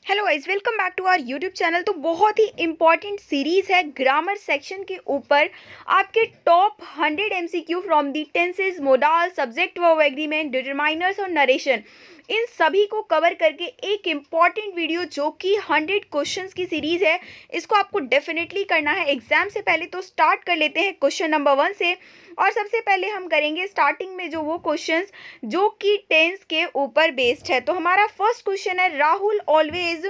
Hello guys, welcome back to our YouTube channel. तो बहुत ही इंपॉर्टेंट सीरीज़ है ग्रामर सेक्शन के ऊपर। आपके top 100 MCQ from the tenses, modal, subject verb agreement, determiners और नरेशन, इन सभी को कवर करके एक इम्पॉर्टेंट वीडियो जो कि 100 क्वेश्चंस की सीरीज़ है, इसको आपको डेफिनेटली करना है एग्जाम से पहले। तो स्टार्ट कर लेते हैं क्वेश्चन नंबर 1 से। और सबसे पहले हम करेंगे स्टार्टिंग में जो वो क्वेश्चंस जो कि टेंस के ऊपर बेस्ड है। तो हमारा फर्स्ट क्वेश्चन है, राहुल ऑलवेज।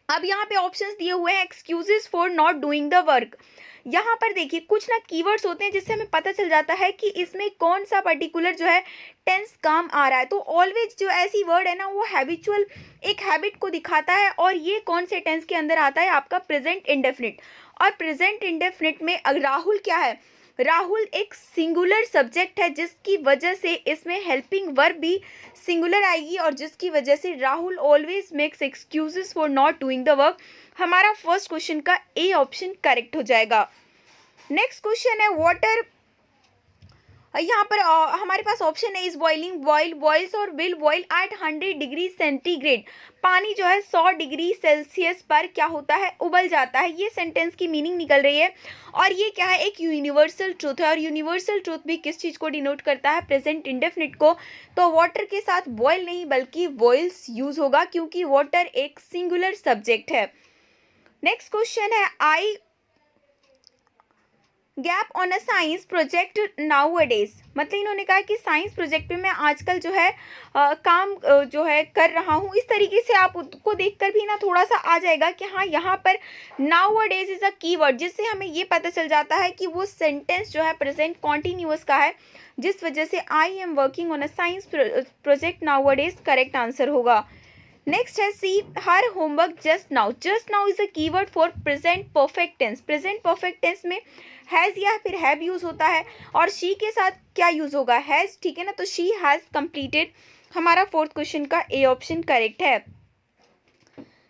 अब यहाँ पे ऑप्शंस दिए हुए हैं, excuses for not doing the work. यहाँ पर देखिए कुछ ना कीवर्ड्स होते हैं जिससे हमें पता चल जाता है कि इसमें कौन सा पर्टिकुलर जो है टेंस काम आ रहा है। तो ऑलवेज जो ऐसी वर्ड है ना, वो हैबिचुअल एक हैबिट को दिखाता है। और ये कौन से टेंस के अंदर आता है? आपका प्रेजेंट इंडेफिनिट। और प्रेजेंट इंडेफिनिट में राहुल क्या है? राहुल एक सिंगुलर सब्जेक्ट है, जिसकी वजह से इसमें हेल्पिंग वर्ब भी सिंगुलर आएगी और जिसकी वजह से Rahul always makes excuses for not doing the work. हमारा फर्स्ट क्वेश्चन का ए ऑप्शन करेक्ट हो जाएगा। नेक्स्ट क्वेश्चन है, वाटर। यहाँ पर हमारे पास ऑप्शन है, इज बॉइलिंग, बॉइल, बॉइल्स और will boil at 100 degree centigrade. पानी जो है 100 डिग्री सेल्सियस पर क्या होता है? उबल जाता है। ये सेंटेंस की मीनिंग निकल रही है। और ये क्या है? एक यूनिवर्सल ट्रूथ है। और यूनिवर्सल ट्रूथ भी किस चीज़ को डिनोट करता है? प्रेजेंट इंडेफिनिट को। तो वाटर के साथ बॉयल नहीं बल्कि बॉइल्स यूज होगा, क्योंकि वाटर एक सिंगुलर सब्जेक्ट है। नेक्स्ट क्वेश्चन है, I gap on a science project nowadays. मतलब इन्होंने कहा कि साइंस प्रोजेक्ट पे मैं आजकल जो है काम जो है कर रहा हूँ। इस तरीके से आप उसको देखकर भी ना थोड़ा सा आ जाएगा कि हाँ, यहाँ पर now days is a keyword, जिससे हमें ये पता चल जाता है कि वो सेंटेंस जो है प्रेजेंट कॉन्टिन्यूअस का है, जिस वजह से I am working on a science project nowadays correct answer होगा। नेक्स्ट है, see her homework just now. Just now is a keyword for present perfect tense. Present perfect tense में has या फिर हैव यूज होता है। और she के साथ क्या यूज होगा? हैज़, ठीक है ना। तो शी हैज़ कंप्लीटेड। हमारा फोर्थ क्वेश्चन का ए ऑप्शन करेक्ट है।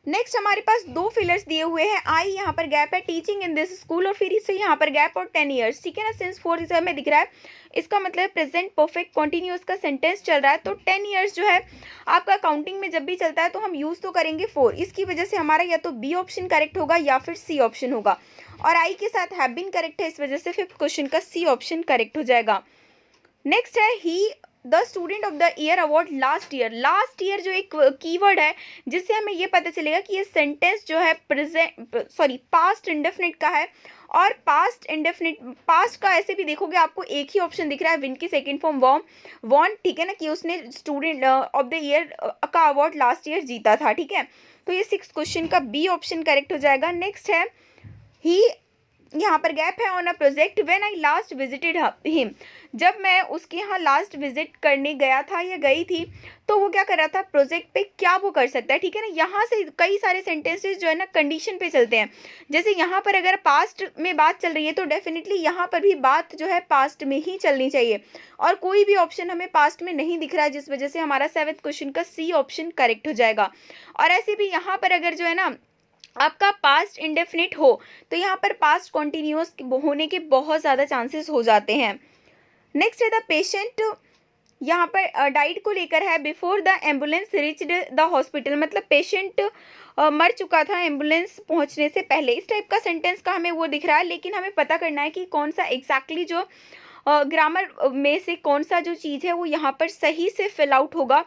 नेक्स्ट हमारे पास दो फिलर्स दिए हुए हैं। आई यहाँ पर गैप है, टीचिंग इन दिस स्कूल, और फिर इससे यहाँ पर गैप और 10 ईयर्स, ठीक है ना। सिंस 4 इसे हमें दिख रहा है, इसका मतलब प्रेजेंट परफेक्ट कॉन्टिन्यूअस का सेंटेंस चल रहा है। तो 10 ईयर्स जो है आपका काउंटिंग में जब भी चलता है तो हम यूज़ तो करेंगे 4। इसकी वजह से हमारा या तो बी ऑप्शन करेक्ट होगा या फिर सी ऑप्शन होगा। और आई के साथ हैव बीन करेक्ट है, इस वजह से फिफ्थ क्वेश्चन का सी ऑप्शन करेक्ट हो जाएगा। नेक्स्ट है, he the student of the year award last year. Last year जो एक कीवर्ड है, जिससे हमें ये पता चलेगा कि ये सेंटेंस जो है पास्ट इंडेफिनिट का है। और पास्ट इंडेफिनिट, पास्ट का ऐसे भी देखोगे आपको एक ही ऑप्शन दिख रहा है, विन की सेकेंड फॉर्म वॉन, ठीक है ना, कि उसने स्टूडेंट ऑफ द ईयर का अवार्ड लास्ट ईयर जीता था, ठीक है। तो ये सिक्स क्वेश्चन का बी ऑप्शन करेक्ट हो जाएगा। नेक्स्ट है, ही यहाँ पर गैप है, on a project when I last visited him. जब मैं उसके यहाँ लास्ट विजिट करने गया था या गई थी, तो वो क्या कर रहा था? प्रोजेक्ट पे क्या वो कर सकता है, ठीक है ना। यहाँ से कई सारे सेंटेंसेस जो है ना कंडीशन पे चलते हैं। जैसे यहाँ पर अगर पास्ट में बात चल रही है तो डेफिनेटली यहाँ पर भी बात जो है पास्ट में ही चलनी चाहिए। और कोई भी ऑप्शन हमें पास्ट में नहीं दिख रहा है, जिस वजह से हमारा सेवेंथ क्वेश्चन का सी ऑप्शन करेक्ट हो जाएगा। और ऐसे भी यहाँ पर अगर जो है ना आपका पास्ट इंडेफिनिट हो, तो यहाँ पर पास्ट कॉन्टिन्यूअस होने के बहुत ज़्यादा चांसेस हो जाते हैं। नेक्स्ट है, द पेशेंट यहाँ पर डाइट को लेकर है, before the ambulance reached the hospital. मतलब पेशेंट मर चुका था एम्बुलेंस पहुँचने से पहले। इस टाइप का सेंटेंस का हमें वो दिख रहा है, लेकिन हमें पता करना है कि कौन सा एग्जैक्टली जो ग्रामर में से कौन सा जो चीज़ है वो यहाँ पर सही से फिल आउट होगा।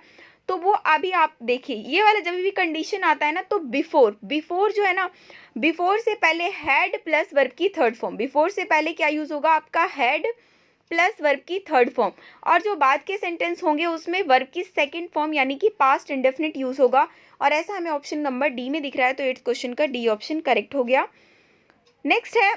तो वो अभी आप देखिए, ये वाला जब भी कंडीशन आता है ना, तो बिफोर जो है ना, बिफोर से पहले हैड प्लस वर्ब की थर्ड फॉर्म। बिफोर से पहले क्या यूज होगा? आपका हैड प्लस वर्ब की थर्ड फॉर्म। और जो बाद के सेंटेंस होंगे उसमें वर्ब की सेकंड फॉर्म यानी कि पास्ट इंडेफिनिट यूज होगा। और ऐसा हमें ऑप्शन नंबर डी में दिख रहा है, तो 8th क्वेश्चन का डी ऑप्शन करेक्ट हो गया। नेक्स्ट है,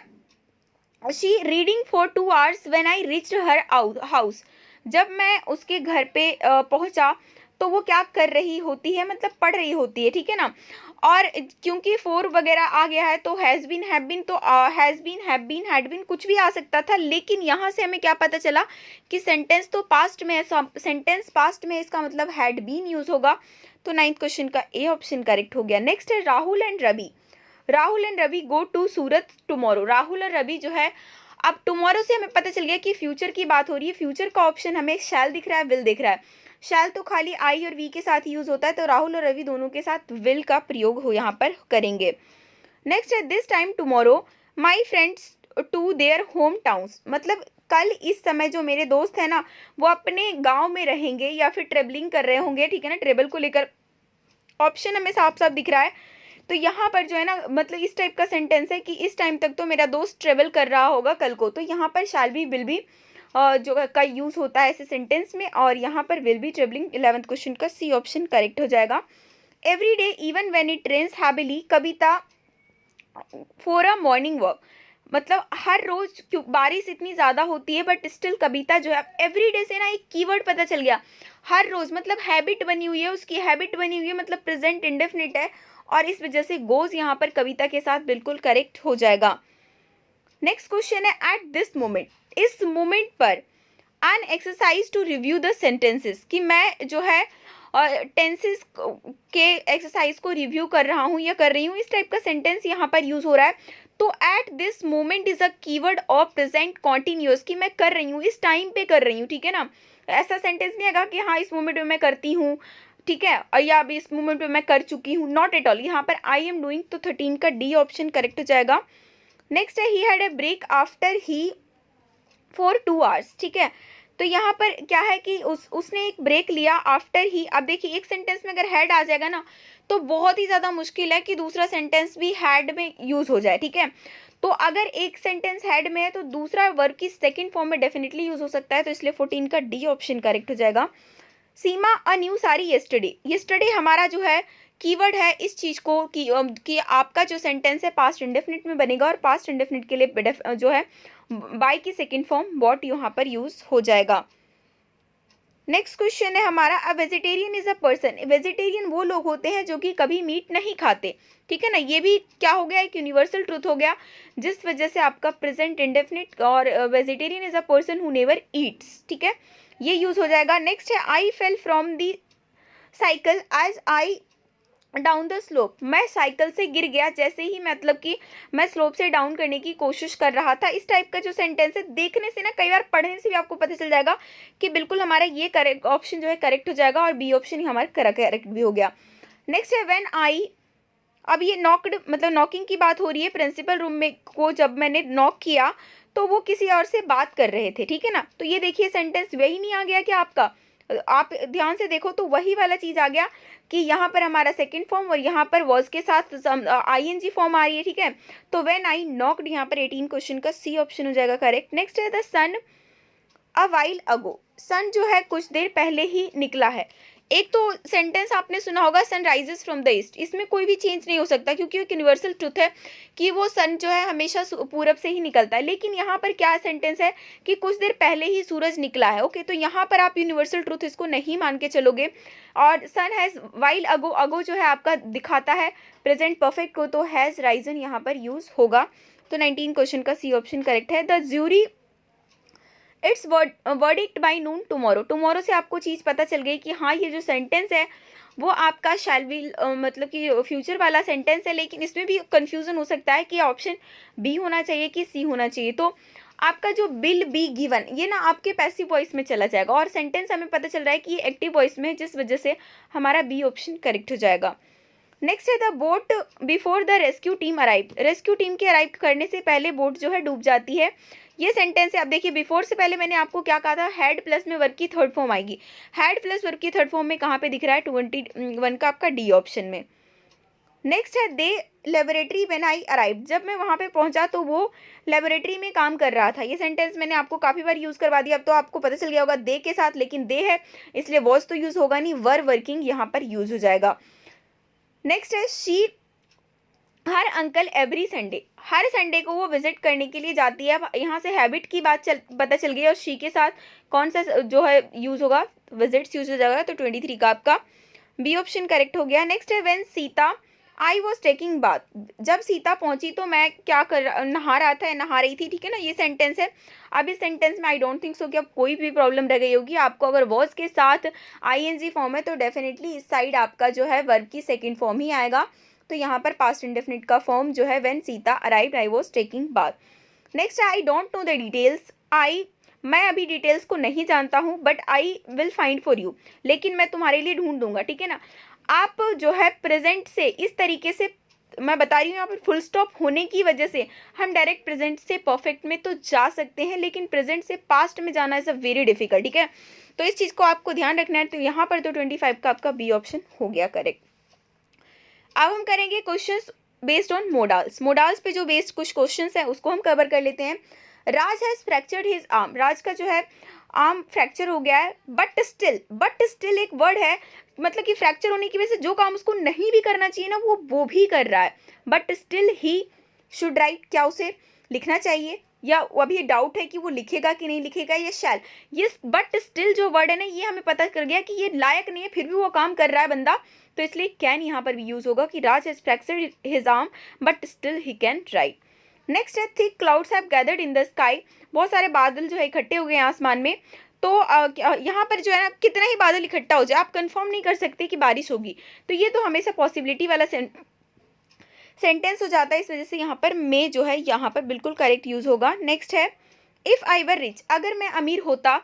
she reading for 2 hours when I reached her house. जब मैं उसके घर पे पहुंचा तो वो क्या कर रही होती है? मतलब पढ़ रही होती है, ठीक है ना। और क्योंकि 4 वगैरह आ गया है तो हैज़ बीन, हैव बीन, तो has been, have been, had been कुछ भी आ सकता था। लेकिन यहाँ से हमें क्या पता चला कि सेंटेंस तो पास्ट में है, सेंटेंस पास्ट में, इसका मतलब हैड बीन यूज होगा। तो 9th क्वेश्चन का ए ऑप्शन करेक्ट हो गया। नेक्स्ट है, Rahul and Ravi. Rahul and Ravi go to Surat tomorrow. Rahul और रवि जो है, अब टुमारो से हमें पता चल गया कि फ्यूचर की बात हो रही है। फ्यूचर का ऑप्शन हमें शैल दिख रहा है, विल दिख रहा है। शैल तो खाली आई और वी के साथ यूज होता है, तो राहुल और रवि दोनों के साथ विल का प्रयोग हो यहाँ पर करेंगे। नेक्स्ट है this time tomorrow my friends to their home towns, मतलब कल इस समय जो मेरे दोस्त हैं ना वो अपने गांव में रहेंगे या फिर ट्रेवलिंग कर रहे होंगे, ठीक है ना, ट्रेवल को लेकर ऑप्शन हमें साफ साफ दिख रहा है। तो यहाँ पर जो है ना मतलब इस टाइप का सेंटेंस है कि इस टाइम तक तो मेरा दोस्त ट्रेवल कर रहा होगा कल को, तो यहाँ पर शैल बी विल बी जो का यूज़ होता है ऐसे सेंटेंस में, और यहाँ पर will be travelling 11th question का सी ऑप्शन करेक्ट हो जाएगा। Every day even when it rains heavily Kavita for a morning walk, मतलब हर रोज क्यों बारिश इतनी ज़्यादा होती है बट स्टिल कविता जो है, एवरी डे से ना एक कीवर्ड पता चल गया, हर रोज मतलब हैबिट बनी हुई है, उसकी हैबिट बनी हुई है, मतलब प्रेजेंट इंडेफिनिट है, और इस वजह से गोज यहाँ पर कविता के साथ बिल्कुल करेक्ट हो जाएगा। नेक्स्ट क्वेश्चन है एट दिस मोमेंट, इस मोमेंट पर an exercise to review the sentences, कि मैं जो है टेंसेस के एक्सरसाइज को रिव्यू कर रहा हूँ या कर रही हूँ, इस टाइप का सेंटेंस यहाँ पर यूज हो रहा है। तो eight this moment is a keyword of present continuous, कि मैं कर रही हूँ, इस टाइम पे कर रही हूँ, ठीक है ना, ऐसा सेंटेंस नहीं आएगा कि हाँ इस मोमेंट में मैं करती हूँ, ठीक है, या अभी इस मोमेंट पे मैं कर चुकी हूँ, नॉट एट ऑल, यहाँ पर आई एम डूइंग, तो 13 का डी ऑप्शन करेक्ट हो जाएगा। नेक्स्ट है he had a break after he for 2 hours, ठीक है, तो यहाँ पर क्या है कि उसने एक ब्रेक लिया आफ्टर ही। अब देखिए एक सेंटेंस में अगर हैड आ जाएगा ना तो बहुत ही ज़्यादा मुश्किल है कि दूसरा सेंटेंस भी हैड में यूज़ हो जाए, ठीक है, तो अगर एक सेंटेंस हैड में है तो दूसरा वर्ब की सेकंड फॉर्म में डेफिनेटली यूज़ हो सकता है, तो इसलिए 14 का डी ऑप्शन करेक्ट हो जाएगा। Seema a new sari yesterday, yesterday हमारा जो है कीवर्ड है इस चीज़ को कि आपका जो सेंटेंस है पास्ट इंडेफिनिट में बनेगा, और पास्ट इंडेफिनिट के लिए जो है बाय की सेकेंड फॉर्म बॉट यहाँ पर यूज हो जाएगा। नेक्स्ट क्वेश्चन है हमारा a vegetarian is a person, vegetarian वो लोग होते हैं जो कि कभी मीट नहीं खाते, ठीक है ना, ये भी क्या हो गया, एक यूनिवर्सल ट्रूथ हो गया, जिस वजह से आपका प्रेजेंट इंडेफिनिट और vegetarian is a person who never eats, ठीक है, ये यूज हो जाएगा। नेक्स्ट है I fell from the cycle as I down the slope, मैं साइकिल से गिर गया जैसे ही, मतलब कि मैं स्लोप से डाउन करने की कोशिश कर रहा था, इस टाइप का जो सेंटेंस है देखने से ना कई बार पढ़ने से भी आपको पता चल जाएगा कि बिल्कुल हमारा ये करेक्ट ऑप्शन जो है करेक्ट हो जाएगा, और बी ऑप्शन ही हमारा करेक्ट भी हो गया। नेक्स्ट है व्हेन आई, अब ये नॉक्ड मतलब नॉकिंग की बात हो रही है, प्रिंसिपल रूम में को जब मैंने नॉक किया तो वो किसी और से बात कर रहे थे, ठीक है ना, तो ये देखिए सेंटेंस वही नहीं आ गया क्या आपका, आप ध्यान से देखो तो वही वाला चीज़ आ गया कि यहाँ पर हमारा सेकंड फॉर्म और यहाँ पर वॉज के साथ आईएनजी फॉर्म आ रही है, ठीक है, तो व्हेन आई नॉक्ड यहाँ पर 18 क्वेश्चन का सी ऑप्शन हो जाएगा करेक्ट। नेक्स्ट है द सन अ वाइल अगो, सन जो है कुछ देर पहले ही निकला है, एक तो सेंटेंस आपने सुना होगा sun rises from the east, इसमें कोई भी चेंज नहीं हो सकता क्योंकि एक यूनिवर्सल ट्रुथ है कि वो सन जो है हमेशा पूरब से ही निकलता है, लेकिन यहाँ पर क्या सेंटेंस है कि कुछ देर पहले ही सूरज निकला है, ओके, तो यहाँ पर आप यूनिवर्सल ट्रुथ इसको नहीं मान के चलोगे, और सन हैज़ वाइल अगो, अगो जो है आपका दिखाता है प्रेजेंट परफेक्ट को, तो हैज़ राइजन यहाँ पर यूज होगा, तो 19 क्वेश्चन का सी ऑप्शन करेक्ट है। The jury it's verdict by noon tomorrow, tomorrow से आपको चीज़ पता चल गई कि हाँ ये जो सेंटेंस है वो आपका शैल विल मतलब कि फ्यूचर वाला सेंटेंस है, लेकिन इसमें भी कंफ्यूजन हो सकता है कि ऑप्शन बी होना चाहिए कि सी होना चाहिए, तो आपका जो विल बी गिवन ये ना आपके पैसिव वॉइस में चला जाएगा, और सेंटेंस हमें पता चल रहा है कि ये एक्टिव वॉइस में है, जिस वजह से हमारा बी ऑप्शन करेक्ट हो जाएगा। नेक्स्ट है the boat before the rescue team arrive, rescue team के अराइव करने से पहले बोट जो है डूब जाती है, ये सेंटेंस है। अब देखिए बिफोर से पहले मैंने आपको क्या कहा था, हैड प्लस में वर्ब की थर्ड फॉर्म आएगी, हैड प्लस वर्ब की थर्ड फॉर्म में कहाँ पे दिख रहा है 21 का आपका डी ऑप्शन में। नेक्स्ट है दे लेबोरेटरी व्हेन आई अराइव, जब मैं वहाँ पे पहुँचा तो वो लेबोरेटरी में काम कर रहा था, ये सेंटेंस मैंने आपको काफ़ी बार यूज़ करवा दिया, अब तो आपको पता चल गया होगा दे के साथ, लेकिन दे है इसलिए वॉज तो यूज़ होगा नहीं, वर वर्किंग यहाँ पर यूज़ हो जाएगा। नेक्स्ट है she her uncle every Sunday, her Sunday को वो विजिट करने के लिए जाती है, यहाँ से हैबिट की बात पता चल गई, और शी के साथ कौन सा जो है यूज़ होगा, विजिट्स यूज हो जाएगा, तो 23 का आपका बी ऑप्शन करेक्ट हो गया। नेक्स्ट है when Sita I was taking bath, जब सीता पहुंची तो मैं क्या नहा रहा था या नहा रही थी, ठीक है ना, ये सेंटेंस है। अब इस सेंटेंस में आई डोंट थिंक सो कि अब कोई भी प्रॉब्लम रह गई होगी आपको, अगर वॉज के साथ आईएनजी फॉर्म है तो डेफिनेटली इस साइड आपका जो है वर्ब की सेकेंड फॉर्म ही आएगा, तो यहाँ पर पास्ट इंडेफिनिट का फॉर्म जो है when Sita arrived I was taking bath. Next I don't know the details, I मैं अभी डिटेल्स को नहीं जानता हूँ, but I will find for you, लेकिन मैं तुम्हारे लिए ढूंढ दूंगा, ठीक है ना। आप जो है प्रेजेंट से इस तरीके से, मैं बता रही हूँ यहाँ पर फुल स्टॉप होने की वजह से हम डायरेक्ट प्रेजेंट से परफेक्ट में तो जा सकते हैं, लेकिन प्रेजेंट से पास्ट में जाना इज़ अ वेरी डिफिकल्ट, ठीक है। तो इस चीज़ को आपको ध्यान रखना है। तो यहाँ पर तो 25 का आपका बी ऑप्शन हो गया करेक्ट। अब हम करेंगे questions based on modals. Modals पे जो बेस्ड कुछ क्वेश्चंस हैं उसको हम कवर कर लेते हैं। राज हैज़ फ्रैक्चर्ड हिज आर्म, राज का जो है आर्म फ्रैक्चर हो गया है, बट स्टिल एक वर्ड है, मतलब कि फ्रैक्चर होने की वजह से जो काम उसको नहीं भी करना चाहिए ना वो भी कर रहा है, but still he should write, क्या उसे लिखना चाहिए, या अभी डाउट है कि वो लिखेगा कि नहीं लिखेगा, या शैल। ये बट स्टिल जो वर्ड है ना, ये हमें पता कर गया कि ये लायक नहीं है, फिर भी वो काम कर रहा है बंदा, तो इसलिए कैन यहाँ पर भी यूज होगा कि Raj has fractured his arm but still he can write. Next है thick clouds have gathered in the sky, बहुत सारे बादल जो है इकट्ठे हो गए हैं आसमान में। तो यहाँ पर जो है ना कितना ही बादल इकट्ठा हो जाए आप कंफर्म नहीं कर सकते कि बारिश होगी, तो ये तो हमेशा पॉसिबिलिटी वाला सेंटेंस हो जाता है, इस वजह से यहाँ पर मे जो है यहाँ पर बिल्कुल करेक्ट यूज होगा। नेक्स्ट है इफ़ आई वर रिच, अगर मैं अमीर होता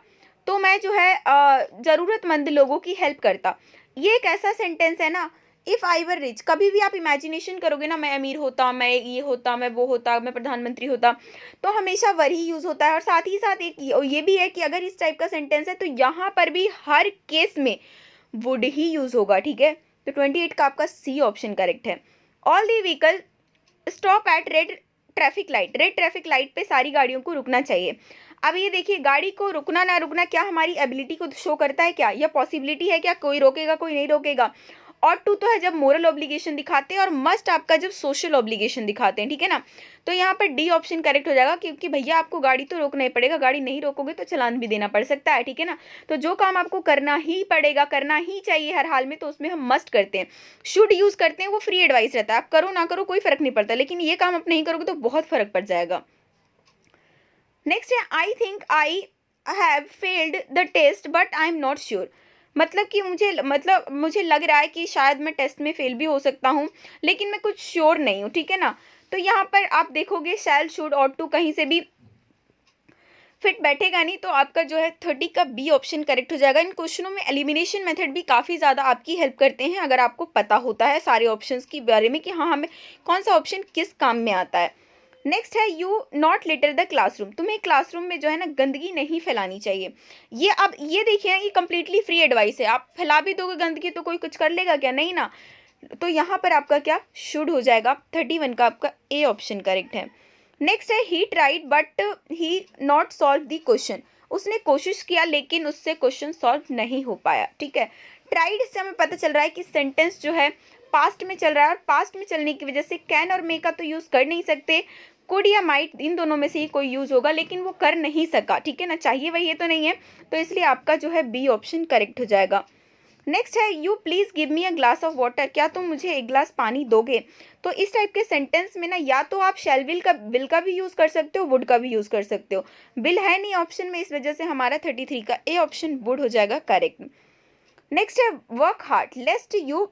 तो मैं जो है ज़रूरतमंद लोगों की हेल्प करता। ये एक ऐसा सेंटेंस है ना, इफ़ आई वर रिच, कभी भी आप इमेजिनेशन करोगे ना, मैं अमीर होता, मैं ये होता, मैं वो होता, मैं प्रधानमंत्री होता, तो हमेशा वर ही यूज़ होता है। और साथ ही साथ एक ये भी है कि अगर इस टाइप का सेंटेंस है तो यहाँ पर भी हर केस में वुड ही यूज़ होगा, ठीक है। तो 28 का आपका सी ऑप्शन करेक्ट है। All the vehicle stop at red traffic light, red traffic light पे सारी गाड़ियों को रुकना चाहिए। अब ये देखिए, गाड़ी को रुकना ना रुकना क्या हमारी एबिलिटी को शो करता है क्या, या पॉसिबिलिटी है क्या, कोई रोकेगा कोई नहीं रोकेगा। और टू तो है जब मोरल ऑब्लिगेशन दिखाते हैं, और मस्ट आपका जब सोशल ऑब्लिगेशन दिखाते हैं, ठीक है ना। तो यहाँ पर डी ऑप्शन करेक्ट हो जाएगा, क्योंकि भैया आपको गाड़ी तो रोकना ही पड़ेगा, गाड़ी नहीं रोकोगे तो चालान भी देना पड़ सकता है, ठीक है ना। तो जो काम आपको करना ही पड़ेगा, करना ही चाहिए हर हाल में, तो उसमें हम मस्ट करते हैं। शुड यूज करते हैं, वो फ्री एडवाइस रहता है, आप करो ना करो कोई फर्क नहीं पड़ता, लेकिन ये काम आप नहीं करोगे तो बहुत फर्क पड़ जाएगा। नेक्स्ट है I think I have failed the test but I am not sure, मतलब कि मुझे लग रहा है कि शायद मैं टेस्ट में फेल भी हो सकता हूँ, लेकिन मैं कुछ श्योर नहीं हूँ, ठीक है ना। तो यहाँ पर आप देखोगे शैल शुड और टू कहीं से भी फिट बैठेगा नहीं, तो आपका जो है 30 का बी ऑप्शन करेक्ट हो जाएगा। इन क्वेश्चनों में एलिमिनेशन मेथड भी काफ़ी ज़्यादा आपकी हेल्प करते हैं, अगर आपको पता होता है सारे ऑप्शंस के बारे में कि हाँ हमें कौन सा ऑप्शन किस काम में आता है। नेक्स्ट है you not litre the classroom, तुम्हें क्लासरूम में जो है ना गंदगी नहीं फैलानी चाहिए। ये अब ये देखिए ना, ये कंप्लीटली फ्री एडवाइस है, आप फैला भी दोगे गंदगी तो कोई कुछ कर लेगा क्या, नहीं ना। तो यहाँ पर आपका क्या शुड हो जाएगा, 31 का आपका ए ऑप्शन करेक्ट है। नेक्स्ट है he tried but he not solve the question, उसने कोशिश किया लेकिन उससे क्वेश्चन सॉल्व नहीं हो पाया, ठीक है। ट्राइड से हमें पता चल रहा है कि सेंटेंस जो है पास्ट में चल रहा है, और पास्ट में चलने की वजह से कैन और मे का तो यूज़ कर नहीं सकते, कुड या माइट इन दोनों में से ही कोई यूज़ होगा, लेकिन वो कर नहीं सका, ठीक है ना, चाहिए वही है तो नहीं है, तो इसलिए आपका जो है बी ऑप्शन करेक्ट हो जाएगा। नेक्स्ट है you please give me a glass of water, क्या तुम मुझे एक ग्लास पानी दोगे। तो इस टाइप के सेंटेंस में ना या तो आप शैल विल का भी यूज़ कर सकते हो, वुड का भी यूज़ कर सकते हो, विल है नहीं ऑप्शन में, इस वजह से हमारा 33 का ए ऑप्शन वुड हो जाएगा करेक्ट। नेक्स्ट है work hard लेस्ट you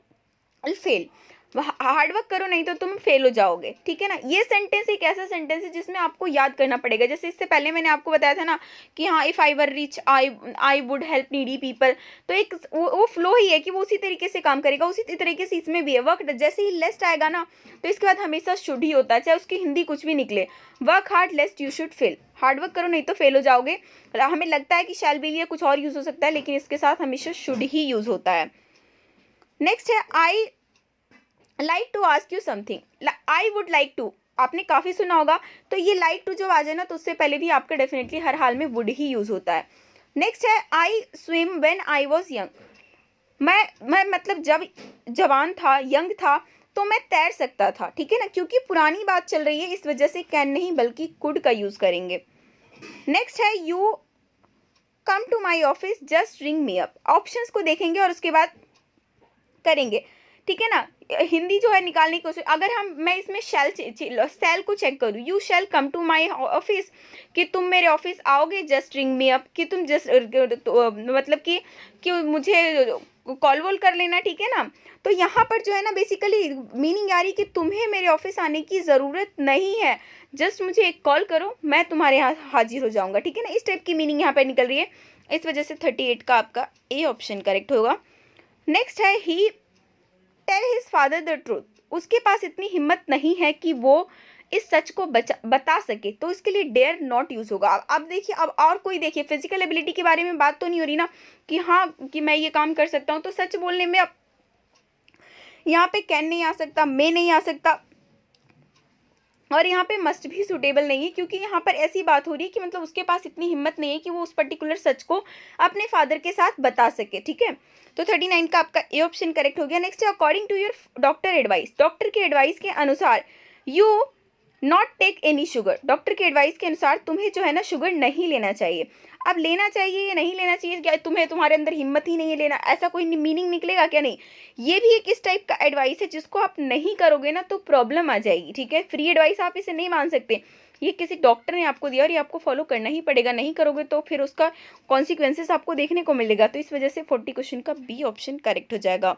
fail, hard work करो नहीं तो तुम फेल हो जाओगे, ठीक है ना। ये सेंटेंस एक ऐसा सेंटेंस है जिसमें आपको याद करना पड़ेगा, जैसे इससे पहले मैंने आपको बताया था ना कि हाँ if I were rich I would help needy people, तो एक वो फ्लो ही है कि वो उसी तरीके से काम करेगा, उसी तरीके से इसमें भी है। वर्क जैसे ही लेस्ट आएगा ना तो इसके बाद हमेशा शुड ही होता है, चाहे उसकी हिंदी कुछ भी निकले। Work hard लेस्ट you should fail, hard work करो नहीं तो फेल हो जाओगे। हमें लगता है कि शैल विल या कुछ और यूज़ हो सकता है, लेकिन इसके साथ हमेशा शुड ही यूज़ होता है। नेक्स्ट है I like to ask you something, I would like to, आपने काफ़ी सुना होगा, तो ये लाइक टू जब आ जाए ना तो उससे पहले भी आपका डेफिनेटली हर हाल में वुड ही यूज़ होता है। नेक्स्ट है I swim when I was young, मैं मतलब जब जवान था, यंग था, तो मैं तैर सकता था, ठीक है ना, क्योंकि पुरानी बात चल रही है इस वजह से कैन नहीं बल्कि कुड का यूज़ करेंगे। नेक्स्ट है you come to my office just ring me up, options को देखेंगे और उसके बाद करेंगे, ठीक है ना। हिंदी जो है निकालने की कोशिश, अगर मैं इसमें शैल को चेक करूँ, you shall come to my office, कि तुम मेरे ऑफिस आओगे, जस्ट रिंग मी अप कि तुम जस्ट मतलब कि मुझे कॉल वॉल कर लेना, ठीक है ना। तो यहाँ पर जो है ना बेसिकली मीनिंग आ रही कि तुम्हें मेरे ऑफिस आने की ज़रूरत नहीं है, जस्ट मुझे एक कॉल करो, मैं तुम्हारे यहाँ हाजिर हो जाऊँगा, ठीक है ना। इस टाइप की मीनिंग यहाँ पर निकल रही है। इस वजह से 38 का आपका ए ऑप्शन करेक्ट होगा। नेक्स्ट है he tell his father the truth, उसके पास इतनी हिम्मत नहीं है कि वो इस सच को बता सके, तो इसके लिए डेयर नॉट यूज़ होगा। अब देखिए, अब और कोई देखिए, फिजिकल एबिलिटी के बारे में बात तो नहीं हो रही ना कि हाँ कि मैं ये काम कर सकता हूँ, तो सच बोलने में अब यहाँ पे कैन नहीं आ सकता, मे नहीं आ सकता, और यहाँ पे मस्ट भी सूटेबल नहीं है, क्योंकि यहाँ पर ऐसी बात हो रही है कि मतलब उसके पास इतनी हिम्मत नहीं है कि वो उस पर्टिकुलर सच को अपने फादर के साथ बता सके, ठीक है। तो 39 का आपका ए ऑप्शन करेक्ट हो गया। नेक्स्ट है according to your doctor advice, doctor के एडवाइस के अनुसार you not take any sugar, doctor के एडवाइस के अनुसार तुम्हें जो है ना शुगर नहीं लेना चाहिए। अब लेना चाहिए या नहीं लेना चाहिए, क्या तुम्हें तुम्हारे अंदर हिम्मत ही नहीं है लेना, ऐसा कोई मीनिंग निकलेगा क्या? नहीं, ये भी एक इस टाइप का एडवाइस है जिसको आप नहीं करोगे ना तो प्रॉब्लम आ जाएगी, ठीक है। फ्री एडवाइस आप इसे नहीं मान सकते, ये किसी डॉक्टर ने आपको दिया और ये आपको फॉलो करना ही पड़ेगा, नहीं करोगे तो फिर उसका कॉन्सिक्वेंसेस आपको देखने को मिलेगा। तो इस वजह से 40 क्वेश्चन का बी ऑप्शन करेक्ट हो जाएगा।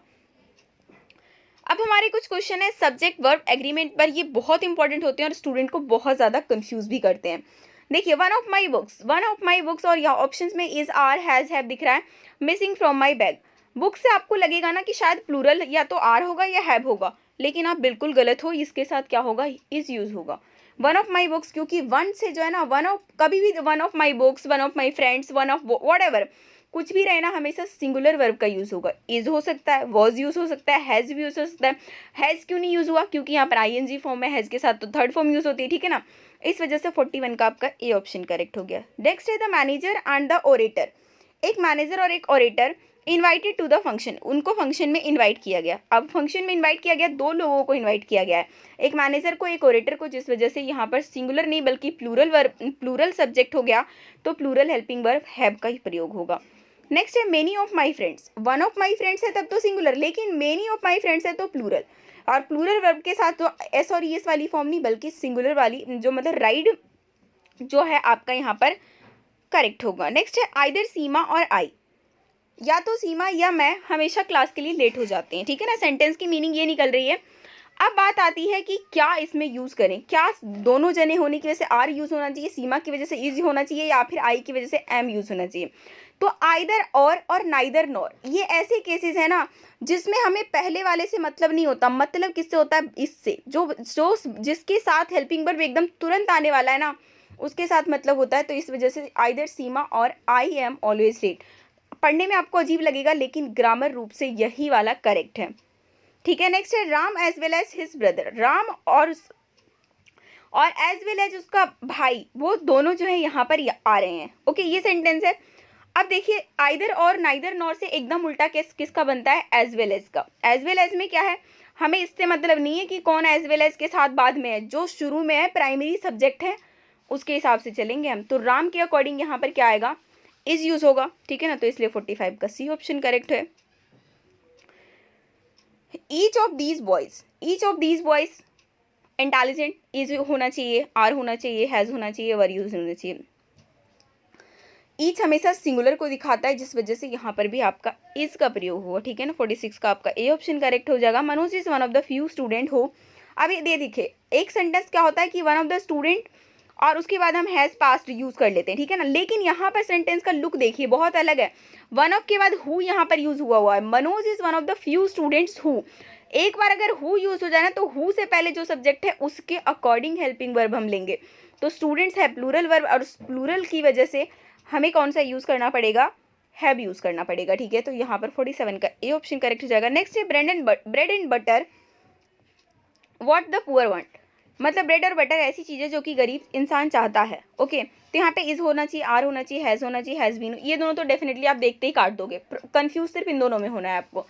अब हमारे कुछ क्वेश्चन है सब्जेक्ट वर्ब एग्रीमेंट पर, ये बहुत इंपॉर्टेंट होते हैं और स्टूडेंट को बहुत ज़्यादा कंफ्यूज भी करते हैं। देखिए वन ऑफ माई बुक्स, और यहाँ ऑप्शंस में इज, आर, हैज़, हैव दिख रहा है, missing from my bag. Book से आपको लगेगा ना कि शायद प्लूरल या तो आर होगा या हैव होगा, लेकिन आप बिल्कुल गलत हो, इसके साथ क्या होगा, इज यूज होगा। वन ऑफ माई बुक्स, क्योंकि वन से जो है ना वन ऑफ, कभी भी one of my books, one of my friends, one of what ever, कुछ भी रहे ना हमेशा सिंगुलर वर्ब का यूज़ होगा। इज हो सकता है, वॉज यूज़ हो सकता है, हैज़ भी यूज़ हो सकता है। हैज़ क्यों नहीं यूज़ हुआ, क्योंकि यहाँ पर आईएनजी फॉर्म में, हैज़ के साथ तो थर्ड फॉर्म यूज़ होती है, ठीक है ना। इस वजह से 41 का आपका ए ऑप्शन करेक्ट हो गया। नेक्स्ट है the manager and the orator, एक मैनेजर और एक orator invited to the function, उनको फंक्शन में इन्वाइट किया गया। अब फंक्शन में इन्वाइट किया गया, दो लोगों को इन्वाइट किया गया है, एक मैनेजर को, एक ओरेटर को, जिस वजह से यहाँ पर सिंगुलर नहीं बल्कि प्लूरल सब्जेक्ट हो गया, तो प्लूरल हेल्पिंग वर्ब हैव का ही प्रयोग होगा। नेक्स्ट है many of my friends, one of my friends है तब तो सिंगुलर, लेकिन मेनी ऑफ माई फ्रेंड्स है तो प्लूरल, और प्लूरल वर्ब के साथ तो एस और ईएस वाली फॉर्म नहीं बल्कि सिंगुलर वाली, जो मतलब राइड जो है आपका यहाँ पर करेक्ट होगा। नेक्स्ट है आइदर सीमा और आई, या तो सीमा या मैं हमेशा क्लास के लिए लेट हो जाते हैं, ठीक है ना। सेंटेंस की मीनिंग ये निकल रही है। अब बात आती है कि क्या इसमें यूज़ करें, क्या दोनों जने होने की वजह से आर यूज़ होना चाहिए, सीमा की वजह से इज होना चाहिए, या फिर आई की वजह से एम यूज़ होना चाहिए। तो आइदर और नाइदर नॉर, ये ऐसे केसेस है ना जिसमें हमें पहले वाले से मतलब नहीं होता, मतलब किससे होता है, इससे, जो जिसके साथ हेल्पिंग वर्ब एकदम तुरंत आने वाला है ना उसके साथ मतलब होता है। तो इस वजह से आइदर सीमा और आई एम ऑलवेज लेट, पढ़ने में आपको अजीब लगेगा लेकिन ग्रामर रूप से यही वाला करेक्ट है, ठीक है। नेक्स्ट है Ram as well as his brother, Ram और एज वेल एज उसका भाई, वो दोनों जो है यहाँ पर आ रहे हैं, ओके, ये सेंटेंस है। अब देखिए आइदर और नाइदर नॉर से एकदम उल्टा केस किसका बनता है, एज वेल एज का। एज वेल एज में क्या है, हमें इससे मतलब नहीं है कि कौन एज वेल एज के साथ बाद में है, जो शुरू में है प्राइमरी सब्जेक्ट है उसके हिसाब से चलेंगे हम। तो राम के अकॉर्डिंग यहाँ पर क्या आएगा, इज यूज होगा, ठीक है ना। तो इसलिए 45 का सी ऑप्शन करेक्ट है। Each of these boys intelligent, is होना चाहिए, आर होना चाहिए, हैज़ होना चाहिए, वर यूज होना चाहिए। ईच हमेशा सिंगुलर को दिखाता है, जिस वजह से यहाँ पर भी आपका इज का प्रयोग हुआ, ठीक है ना। 46 का आपका ए ऑप्शन करेक्ट हो जाएगा। Manoj is one of the few student हो, अब ये देखिए एक सेंटेंस क्या होता है कि वन ऑफ द स्टूडेंट और उसके बाद हम हैज़ पास्ट यूज़ कर लेते हैं, ठीक है ना। लेकिन यहाँ पर सेंटेंस का लुक देखिए बहुत अलग है, वन ऑफ के बाद हु यहाँ पर यूज़ हुआ है। Manoj is one of the few students who, एक बार अगर हु यूज़ हो जाए ना तो हु से पहले जो सब्जेक्ट है उसके अकॉर्डिंग हेल्पिंग वर्ब हम लेंगे। तो स्टूडेंट्स है प्लूरल वर्ब, और प्लूरल की वजह से हमें कौन सा यूज़ करना पड़ेगा, हैव यूज़ करना पड़ेगा, ठीक है। तो यहाँ पर 47 का ए ऑप्शन करेक्ट हो जाएगा। नेक्स्ट है bread and butter what the poor want, मतलब ब्रेड और बटर ऐसी चीज़ें जो कि गरीब इंसान चाहता है, ओके। तो यहाँ पे इज होना चाहिए, आर होना चाहिए, हैज़ होना चाहिए, हैज़ बीन, ये दोनों तो डेफिनेटली आप देखते ही काट दोगे, कंफ्यूज सिर्फ इन दोनों में होना है आपको।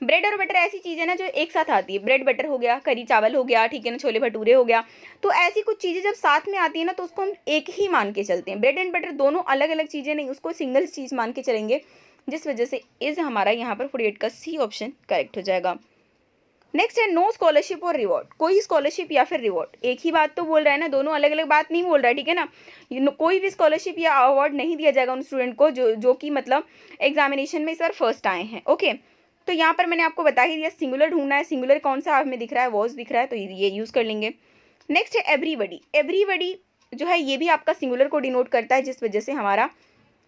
ब्रेड और बटर ऐसी चीज़ें ना जो एक साथ आती है, ब्रेड बटर हो गया, करी चावल हो गया, ठीक है ना, छोले भटूरे हो गया। तो ऐसी कुछ चीज़ें जब साथ में आती है ना तो उसको हम एक ही मान के चलते हैं। ब्रेड एंड बटर दोनों अलग अलग चीज़ें नहीं, उसको सिंगल चीज़ मान के चलेंगे, जिस वजह से इज हमारा यहाँ पर 48 का सी ऑप्शन करेक्ट हो जाएगा। नेक्स्ट है नो स्कॉलरशिप और रिवॉर्ड, कोई स्कॉलरशिप या फिर रिवॉर्ड, एक ही बात तो बोल रहा है ना, दोनों अलग अलग बात नहीं बोल रहा है, ठीक है ना। कोई भी स्कॉलरशिप या अवार्ड नहीं दिया जाएगा उन स्टूडेंट को जो कि मतलब एग्जामिनेशन में इस बार फर्स्ट आए हैं, ओके। तो यहाँ पर मैंने आपको बता ही दिया, सिंगुलर ढूंढना है। सिंगुलर कौन सा हमें दिख रहा है, वॉज दिख रहा है, तो ये यूज़ कर लेंगे। नेक्स्ट है एवरीबडी। एवरीबडी जो है ये भी आपका सिंगुलर को डिनोट करता है, जिस वजह से हमारा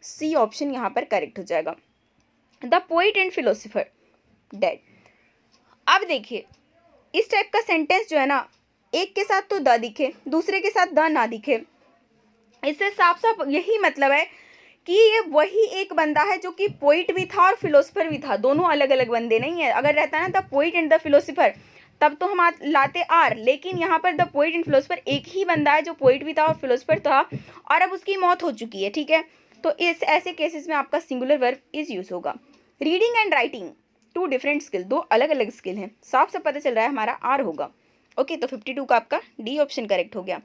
सी ऑप्शन यहाँ पर करेक्ट हो जाएगा। The poet and philosopher dead. अब देखिए इस टाइप का सेंटेंस जो है ना, एक के साथ तो द दिखे, दूसरे के साथ द ना दिखे, इससे साफ साफ यही मतलब है कि ये वही एक बंदा है जो कि पोइट भी था और फिलोसफर भी था, दोनों अलग अलग बंदे नहीं है। अगर रहता ना the poet and the philosopher, तब तो हम लाते आर, लेकिन यहाँ पर द पोइट एंड फिलोसफर एक ही बंदा है जो पोइट भी था और फिलोसफर था, और अब उसकी मौत हो चुकी है, ठीक है। तो इस ऐसे केसेस में आपका सिंगुलर वर्ब इज यूज होगा। Reading and writing two different skill, दो अलग अलग स्किल हैं, साफ साफ पता चल रहा है हमारा आर होगा। ओके, तो 52 का आपका डी ऑप्शन करेक्ट हो गया।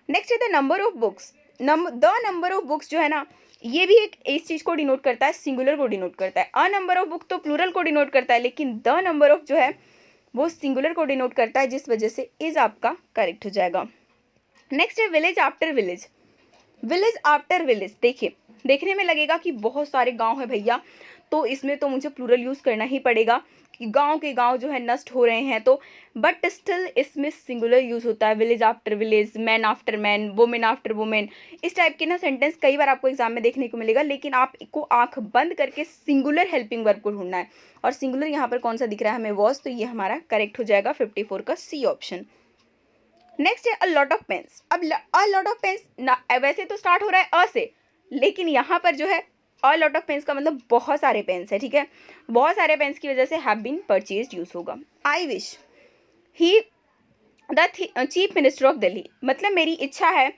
नेक्स्ट है the number of books. The number of books जो है ना, ये भी एक इस चीज़ को डिनोट करता है, सिंगुलर को डिनोट करता है। अ नंबर ऑफ बुक तो प्लूरल को डिनोट करता है, लेकिन द नंबर ऑफ जो है वो सिंगुलर को डिनोट करता है, जिस वजह से इज आपका करेक्ट हो जाएगा। नेक्स्ट है village after village. Village after village, देखिए देखने में लगेगा कि बहुत सारे गांव है भैया, तो इसमें तो मुझे प्लूरल यूज़ करना ही पड़ेगा कि गांव के गांव जो है नष्ट हो रहे हैं, तो बट स्टिल इसमें सिंगुलर यूज़ होता है। Village after village, man after man, women after women, इस टाइप के ना सेंटेंस कई बार आपको एग्जाम में देखने को मिलेगा, लेकिन आपको आंख बंद करके सिंगुलर हेल्पिंग वर्ब को ढूंढना है। और सिंगुलर यहाँ पर कौन सा दिख रहा है हमें, वॉज, तो ये हमारा करेक्ट हो जाएगा 54 का सी ऑप्शन। नेक्स्ट है अ लॉट ऑफ पेन्स। अब अ लॉट ऑफ पेन्स वैसे तो स्टार्ट हो रहा है अ से, लेकिन यहाँ पर जो है अ लॉट ऑफ पेन्स का मतलब बहुत सारे पेन्स है, ठीक है। बहुत सारे पेन्स की वजह से हैव बीन परचेज्ड यूज होगा। I wish he the chief minister of Delhi, मतलब मेरी इच्छा है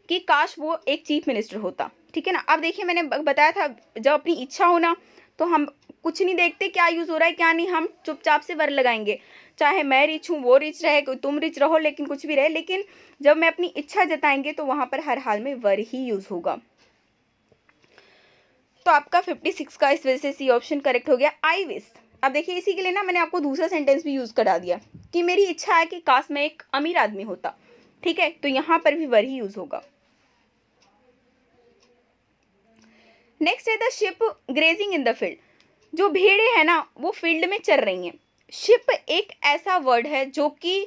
कि काश वो एक चीफ मिनिस्टर होता, ठीक है ना। अब देखिए मैंने बताया था जब अपनी इच्छा हो ना, तो हम कुछ नहीं देखते क्या यूज़ हो रहा है क्या नहीं, हम चुपचाप से वर लगाएंगे, चाहे मैं रिच हूँ, वो रिच रहे, तुम रिच रहो, लेकिन कुछ भी रहे, लेकिन जब मैं अपनी इच्छा जताएंगे तो वहाँ पर हर हाल में वर ही यूज़ होगा। तो आपका 56 का इस वजह से सी ऑप्शन करेक्ट हो गया। आई विश, अब देखिए इसी के लिए ना मैंने आपको दूसरा सेंटेंस भी यूज़ करा दिया कि मेरी इच्छा है कि काश मैं एक अमीर आदमी होता, ठीक है, तो यहाँ पर भी वर ही यूज़ होगा। नेक्स्ट है the ship grazing in the field. जो भेड़े हैं ना वो फील्ड में चर रही हैं। शिप एक ऐसा वर्ड है जो कि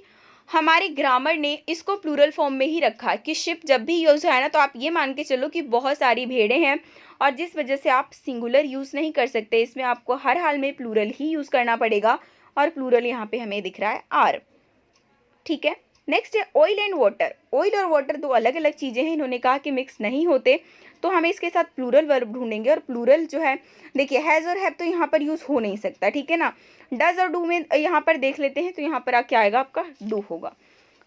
हमारी ग्रामर ने इसको प्लूरल फॉर्म में ही रखा है कि शिप जब भी यूज़ है ना, तो आप ये मान के चलो कि बहुत सारी भेड़ें हैं, और जिस वजह से आप सिंगुलर यूज़ नहीं कर सकते, इसमें आपको हर हाल में प्लूरल ही यूज़ करना पड़ेगा, और प्लूरल यहाँ पे हमें दिख रहा है आर, ठीक है। नेक्स्ट है ऑयल एंड वाटर। ऑयल और वाटर दो अलग अलग चीज़ें हैं, इन्होंने कहा कि मिक्स नहीं होते, तो हमें इसके साथ प्लूरल वर्ब ढूंढेंगे, और प्लूरल जो है देखिए हैज़ और हैव तो यहाँ पर यूज़ हो नहीं सकता, ठीक है ना। डज और डू में यहाँ पर देख लेते हैं, तो यहाँ पर क्या आएगा आपका डू होगा।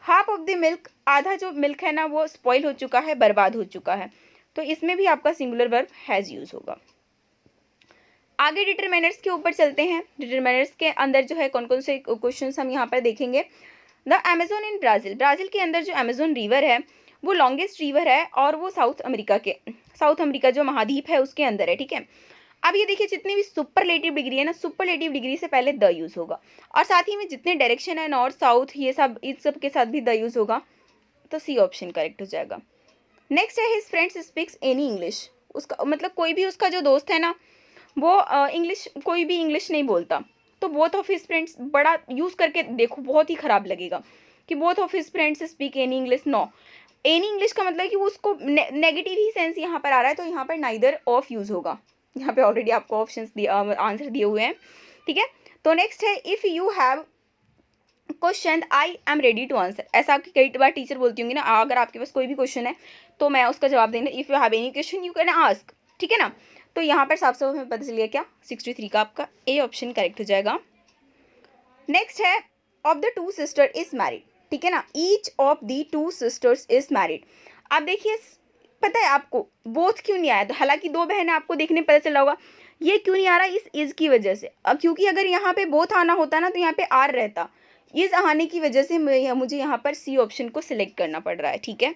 हाफ ऑफ द मिल्क, आधा जो मिल्क है ना वो स्पॉइल हो चुका है, बर्बाद हो चुका है, तो इसमें भी आपका सिंगुलर वर्ब हैज़ यूज़ होगा। आगे डिटरमिनर्स के ऊपर चलते हैं। डिटरमिनर्स के अंदर जो है कौन कौन से क्वेश्चन हम यहाँ पर देखेंगे। The Amazon in Brazil. Brazil के अंदर जो अमेजोन रिवर है वो लॉन्गेस्ट रिवर है, और वो साउथ अमेरिका जो महाद्वीप है उसके अंदर है, ठीक है। अब ये देखिए जितनी भी सुपरलेटिव डिग्री है ना, सुपरलेटिव डिग्री से पहले द यूज़ होगा, और साथ ही में जितने डायरेक्शन है नॉर्थ साउथ ये सब, इस सब के साथ भी द यूज़ होगा, तो सी ऑप्शन करेक्ट हो जाएगा। नेक्स्ट है his friends speaks any English. उसका मतलब कोई भी उसका जो दोस्त है ना वो इंग्लिश, कोई भी इंग्लिश नहीं बोलता, तो बोथ ऑफ हिज फ्रेंड्स बड़ा यूज़ करके देखो, बहुत ही ख़राब लगेगा कि both of his friends speak any English. No, any English का मतलब कि वो उसको नेगेटिव ही सेंस यहाँ पर आ रहा है, तो यहाँ पर नाइदर ऑफ यूज़ होगा। यहाँ पे ऑलरेडी आपको ऑप्शंस दिए, आंसर दिए हुए हैं, ठीक है। तो नेक्स्ट है if you have question I am ready to answer. ऐसा आपकी कई बार टीचर बोलती होंगी ना, अगर आपके पास कोई भी क्वेश्चन है तो मैं उसका जवाब देंगे, if you have any question you can ask, ठीक है ना। तो यहाँ पर साफ साफ हमें पता चल गया क्या, 63 का आपका ए ऑप्शन करेक्ट हो जाएगा। नेक्स्ट है of the two sister is married, ठीक है ना। Each of the two sisters is married. अब देखिए पता है आपको बोथ क्यों नहीं आया, तो हालांकि दो बहन आपको देखने पता चला होगा, ये क्यों नहीं आ रहा, इस इज की वजह से। अब क्योंकि अगर यहाँ पे बोथ आना होता ना तो यहाँ पे आर रहता, इज आने की वजह से मुझे यहाँ पर सी ऑप्शन को सिलेक्ट करना पड़ रहा है, ठीक है।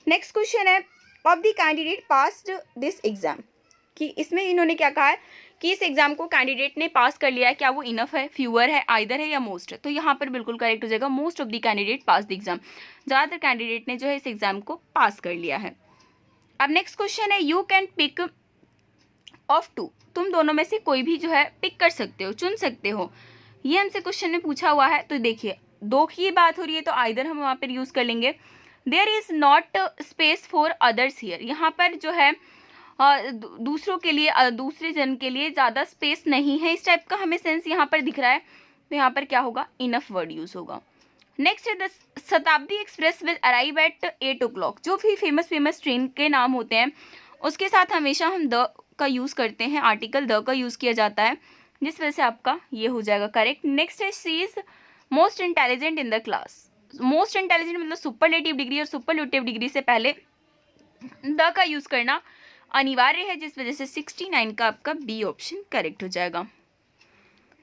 नेक्स्ट क्वेश्चन है of the candidate passed this exam, कि इसमें इन्होंने क्या कहा है कि इस एग्जाम को कैंडिडेट ने पास कर लिया है, क्या वो इनफ है, फ्यूअर है, आइदर है या मोस्ट है, तो यहाँ पर बिल्कुल करेक्ट हो जाएगा most of the candidate pass the exam. ज़्यादातर कैंडिडेट ने जो है इस एग्जाम को पास कर लिया है। अब नेक्स्ट क्वेश्चन है you can pick of two, तुम दोनों में से कोई भी जो है पिक कर सकते हो, चुन सकते हो। ये हमसे क्वेश्चन में पूछा हुआ है। तो देखिए दो की बात हो रही है तो आइदर हम वहाँ पर यूज़ कर लेंगे। There is not space for others here, यहाँ पर जो है दूसरों के लिए, दूसरे जन के लिए ज़्यादा स्पेस नहीं है, इस टाइप का हमें सेंस यहाँ पर दिख रहा है। तो यहाँ पर क्या होगा, इनफ वर्ड यूज़ होगा। नेक्स्ट है द शताब्दी express will arrive at 8 o'clock। जो भी फेमस ट्रेन के नाम होते हैं उसके साथ हमेशा हम द का यूज़ करते हैं, आर्टिकल द का यूज़ किया जाता है, जिस वजह से आपका ये हो जाएगा करेक्ट। नेक्स्ट है she is most intelligent in the class. Most intelligent मतलब सुपरलेटिव डिग्री, और सुपरलेटिव डिग्री से पहले द का यूज़ करना अनिवार्य है, जिस वजह से 69 का आपका बी ऑप्शन करेक्ट हो जाएगा।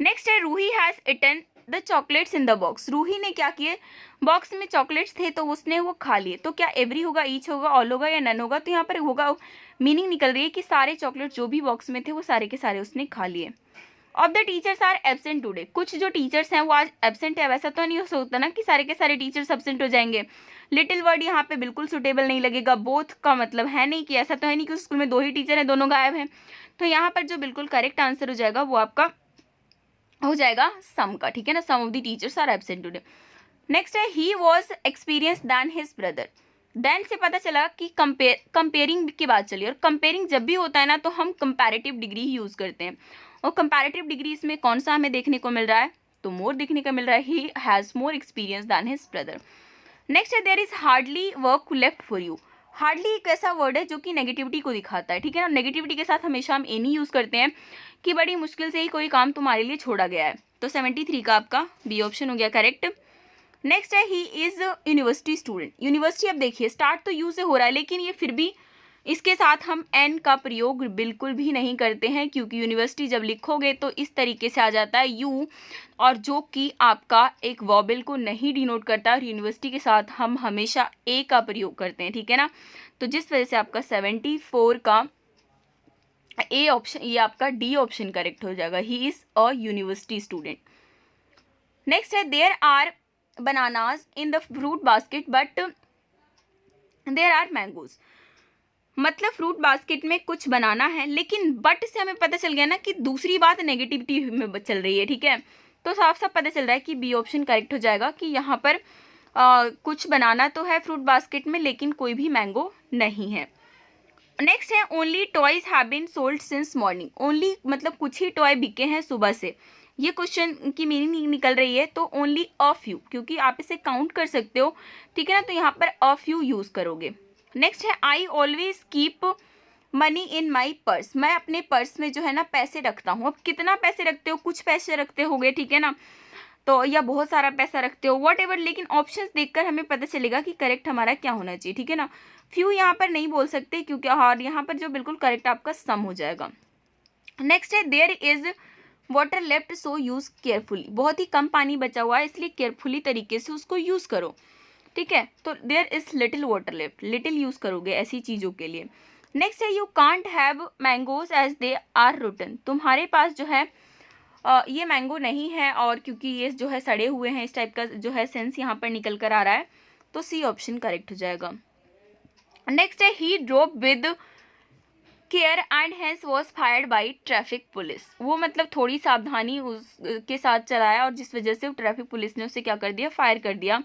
नेक्स्ट है Ruhi has eaten the chocolates in the box. Ruhi ने क्या किए, बॉक्स में चॉकलेट्स थे तो उसने वो खा लिए। तो क्या एवरी होगा, ईच होगा, ऑल होगा या नन होगा? तो यहाँ पर होगा, मीनिंग निकल रही है कि सारे चॉकलेट जो भी बॉक्स में थे वो सारे के सारे उसने खा लिए। Of the teachers are absent today. कुछ जो टीचर्स हैं वो आज एब्सेंट है, वैसा तो नहीं हो सकता ना कि सारे के सारे टीचर्स एब्सेंट हो जाएंगे। लिटिल वर्ड यहाँ पे बिल्कुल सुटेबल नहीं लगेगा। बोथ का मतलब है नहीं कि ऐसा तो है नहीं कि उस स्कूल में दो ही टीचर हैं, दोनों गायब हैं। तो यहाँ पर जो बिल्कुल करेक्ट आंसर हो जाएगा वो आपका हो जाएगा सम का, ठीक है ना, some of the teachers are absent today. Next है he was experience than his brother. Than से पता चला कि कंपेयरिंग की बात चली, और कंपेयरिंग जब भी होता है ना तो हम कंपैरेटिव डिग्री ही यूज़ करते हैं। और कंपैरेटिव डिग्री इसमें कौन सा हमें देखने को मिल रहा है, तो मोर देखने को मिल रहा है, he has more experience than his brother. Next है there is hardly work left for you. Hardly एक ऐसा वर्ड है जो कि नेगेटिविटी को दिखाता है, ठीक है ना। नेगेटिविटी के साथ हमेशा हम एनी यूज़ करते हैं कि बड़ी मुश्किल से ही कोई काम तुम्हारे लिए छोड़ा गया है। तो 73 का आपका बी ऑप्शन हो गया करेक्ट। नेक्स्ट है he is university student. University, अब देखिए स्टार्ट तो यू से हो रहा है, लेकिन ये फिर भी इसके साथ हम एन का प्रयोग बिल्कुल भी नहीं करते हैं, क्योंकि यूनिवर्सिटी जब लिखोगे तो इस तरीके से आ जाता है यू, और जो कि आपका एक वॉबल को नहीं डिनोट करता, और यूनिवर्सिटी के साथ हम हमेशा ए का प्रयोग करते हैं, ठीक है ना। तो जिस वजह से आपका 74 का ए ऑप्शन, ये आपका डी ऑप्शन करेक्ट हो जाएगा, he is a university student. Next है there are bananas in the fruit basket but there are mangoes. मतलब फ्रूट बास्केट में कुछ बनाना है, लेकिन बट से हमें पता चल गया ना कि दूसरी बात नेगेटिविटी में चल रही है, ठीक है। तो साफ साफ पता चल रहा है कि बी ऑप्शन करेक्ट हो जाएगा कि यहाँ पर कुछ बनाना तो है फ्रूट बास्केट में, लेकिन कोई भी मैंगो नहीं है। नेक्स्ट है only toys have been sold since morning. Only मतलब कुछ ही टॉय बिके हैं सुबह से, ये क्वेश्चन की मीनिंग निकल रही है। तो ओनली अ फ्यू, क्योंकि आप इसे काउंट कर सकते हो, ठीक है ना, तो यहाँ पर अ फ्यू यूज़ करोगे। नेक्स्ट है I always keep money in my purse. मैं अपने पर्स में जो है ना पैसे रखता हूँ। अब कितना पैसे रखते हो, कुछ पैसे रखते होगे, ठीक है ना, तो या बहुत सारा पैसा रखते हो, वट एवर, लेकिन ऑप्शंस देखकर हमें पता चलेगा कि करेक्ट हमारा क्या होना चाहिए, ठीक है ना। फ्यू यहाँ पर नहीं बोल सकते क्योंकि हाँ यहाँ पर जो बिल्कुल करेक्ट आपका सम हो जाएगा। नेक्स्ट है there is water left so use carefully. बहुत ही कम पानी बचा हुआ है, इसलिए केयरफुली तरीके से उसको यूज़ करो, ठीक है। तो there is little water left, little use करोगे ऐसी चीज़ों के लिए। नेक्स्ट है you can't have mangoes as they are rotten. तुम्हारे पास जो है ये मैंगो नहीं है, और क्योंकि ये जो है सड़े हुए हैं, इस टाइप का जो है सेंस यहाँ पर निकल कर आ रहा है। तो सी ऑप्शन करेक्ट हो जाएगा। नेक्स्ट है he drove with care and hence was fired by traffic police. वो मतलब थोड़ी सावधानी उसके साथ चलाया, और जिस वजह से ट्रैफिक पुलिस ने उसे क्या कर दिया, फायर कर दिया।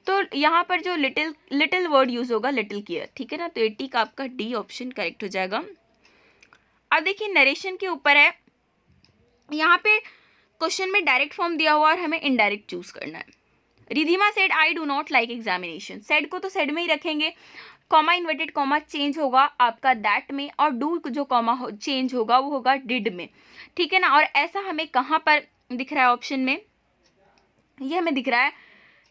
तो यहाँ पर जो लिटिल वर्ड यूज़ होगा लिटिल केयर, ठीक है ना। तो 80 का आपका डी ऑप्शन करेक्ट हो जाएगा। अब देखिए नरेशन के ऊपर है, यहाँ पे क्वेश्चन में डायरेक्ट फॉर्म दिया हुआ और हमें इनडायरेक्ट चूज करना है। Ridhima said I do not like examination. Said को तो सेड में ही रखेंगे, कॉमा इन्वर्टेड कॉमा चेंज होगा आपका दैट में, और डू जो कॉमा चेंज होगा वो होगा डिड में, ठीक है ना। और ऐसा हमें कहाँ पर दिख रहा है ऑप्शन में, ये हमें दिख रहा है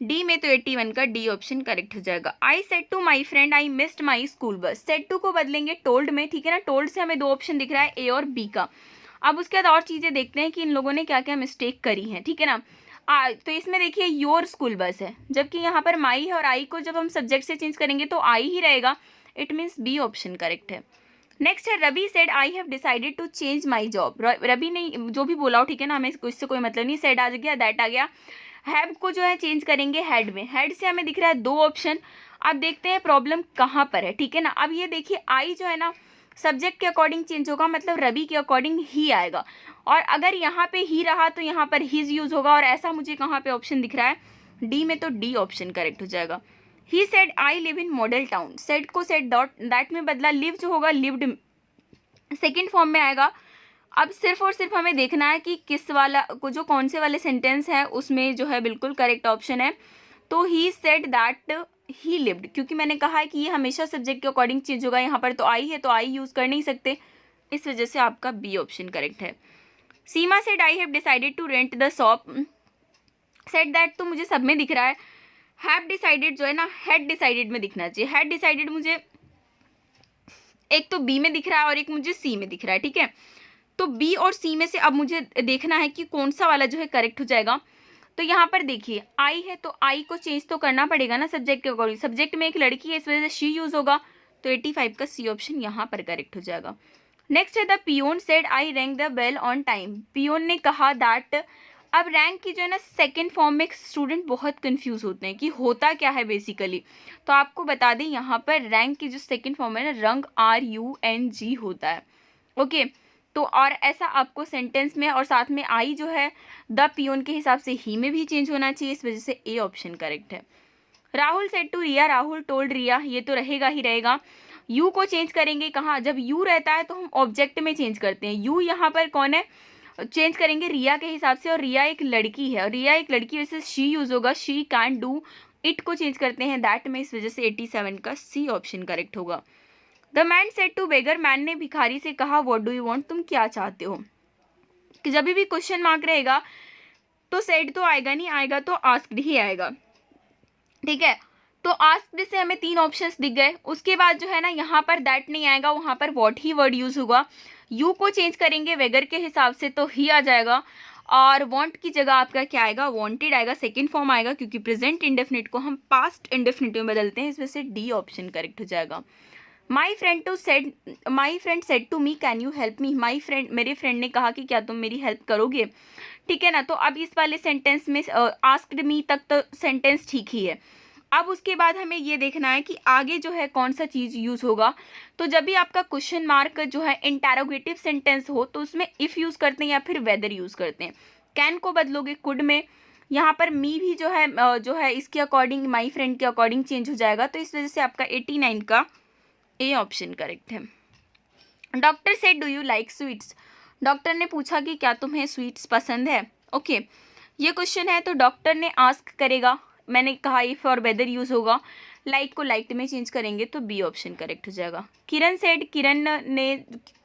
डी में, तो 81 का डी ऑप्शन करेक्ट हो जाएगा। I said to my friend I missed my school bus. Said to को बदलेंगे टोल्ड में, ठीक है ना। टोल्ड से हमें दो ऑप्शन दिख रहा है, ए और बी का। अब उसके बाद और चीज़ें देखते हैं कि इन लोगों ने क्या क्या मिस्टेक करी है, ठीक है ना। तो इसमें देखिए योर स्कूल बस है, जबकि यहाँ पर माई है, और आई को जब हम सब्जेक्ट से चेंज करेंगे तो आई ही रहेगा। It means B option correct है। नेक्स्ट है Ravi said I have decided to change my job. Ravi ने जो भी बोला हो, ठीक है ना, हमें इससे कोई मतलब नहीं। सेड आ गया, दैट आ गया। हैव को जो है चेंज करेंगे हेड में। हेड से हमें दिख रहा है दो ऑप्शन। अब देखते हैं प्रॉब्लम कहाँ पर है, ठीक है ना। अब ये देखिए आई जो है ना सब्जेक्ट के अकॉर्डिंग चेंज होगा, मतलब रवि के अकॉर्डिंग ही आएगा। और अगर यहाँ पे ही रहा तो यहाँ पर हिज यूज होगा, और ऐसा मुझे कहाँ पे ऑप्शन दिख रहा है, डी में, तो डी ऑप्शन करेक्ट हो जाएगा। He said I live in model town, said को सेड डॉट दैट में बदला, लिव जो होगा लिव्ड सेकेंड फॉर्म में आएगा। अब सिर्फ और सिर्फ हमें देखना है कि किस वाला को, जो कौन से वाले सेंटेंस है उसमें जो है बिल्कुल करेक्ट ऑप्शन है। तो ही सेड दैट ही लिव्ड, क्योंकि मैंने कहा है कि ये हमेशा सब्जेक्ट के अकॉर्डिंग चेंज होगा, यहाँ पर तो आई है तो आई यूज़ कर नहीं सकते, इस वजह से आपका बी ऑप्शन करेक्ट है। Seema said I have decided to rent the shop, said that तो मुझे सब में दिख रहा है, हैव डिसाइडेड जो है ना हैड डिसाइडेड में दिखना चाहिए। हैड डिसाइडेड मुझे एक तो बी में दिख रहा है और एक मुझे सी में दिख रहा है, ठीक है। तो बी और सी में से अब मुझे देखना है कि कौन सा वाला जो है करेक्ट हो जाएगा। तो यहाँ पर देखिए आई है तो आई को चेंज तो करना पड़ेगा ना सब्जेक्ट के अकॉर्डिंग, सब्जेक्ट में एक लड़की है इस वजह से शी यूज होगा, तो 85 का सी ऑप्शन यहाँ पर करेक्ट हो जाएगा। नेक्स्ट है the peon said I rang the bell on time, peon ने कहा दैट, अब रैंक की जो है ना सेकेंड फॉर्म में स्टूडेंट बहुत कंफ्यूज होते हैं कि होता क्या है बेसिकली, तो आपको बता दें यहाँ पर रैंक की जो सेकेंड फॉर्म है ना रंग RUNG होता है, ओके। तो और ऐसा आपको सेंटेंस में और साथ में आई जो है द पियोन के हिसाब से ही में भी चेंज होना चाहिए, इस वजह से ए ऑप्शन करेक्ट है। Rahul said to Riya, Rahul told Riya, ये तो रहेगा ही रहेगा। यू को चेंज करेंगे कहाँ, जब यू रहता है तो हम ऑब्जेक्ट में चेंज करते हैं, यू यहाँ पर कौन है, चेंज करेंगे रिया के हिसाब से, और रिया एक लड़की है और रिया एक लड़की वैसे शी यूज होगा, शी कैन डू, इट को चेंज करते हैं दैट में, इस वजह से 87 का सी ऑप्शन करेक्ट होगा। The man said to beggar, man ने भिखारी से कहा व्हाट डू यू वांट, तुम क्या चाहते हो, कि जब भी क्वेश्चन मार्क रहेगा तो सेड तो आएगा नहीं, आएगा तो आस्क्ड ही आएगा, ठीक है। तो आस्क्ड से हमें 3 ऑप्शंस दिख गए, उसके बाद जो है ना यहाँ पर दैट नहीं आएगा, वहाँ पर व्हाट ही वर्ड यूज होगा, यू को चेंज करेंगे वेगर के हिसाब से तो ही आ जाएगा, और वांट की जगह आपका क्या आएगा, वांटेड आएगा, सेकेंड फॉर्म आएगा, क्योंकि प्रेजेंट इंडेफिनिट को हम पास्ट इंडेफिनिट में बदलते हैं, इस वजह से डी ऑप्शन करेक्ट हो जाएगा। My friend said to me can you help me, my friend, मेरे फ्रेंड ने कहा कि क्या तुम मेरी हेल्प करोगे, ठीक है ना। तो अब इस वाले सेंटेंस में आस्क्ड मी तक तो सेंटेंस ठीक ही है। अब उसके बाद हमें ये देखना है कि आगे जो है कौन सा चीज़ यूज़ होगा। तो जब भी आपका क्वेश्चन मार्क जो है इंटरोगेटिव सेंटेंस हो तो उसमें इफ़ यूज़ करते हैं या फिर वेदर यूज़ करते हैं। कैन को बदलोगे कुड में, यहाँ पर मी भी जो है इसके अकॉर्डिंग माई फ्रेंड के अकॉर्डिंग चेंज हो जाएगा, तो इस वजह से आपका 89 का ए ऑप्शन करेक्ट है। Doctor said do you like sweets, doctor ने पूछा कि क्या तुम्हें स्वीट्स पसंद है, ओके। ये क्वेश्चन है तो डॉक्टर ने आस्क करेगा, मैंने कहा इफ और वेदर यूज होगा, लाइक को लाइक में चेंज करेंगे तो बी ऑप्शन करेक्ट हो जाएगा। किरण सेड, किरण ने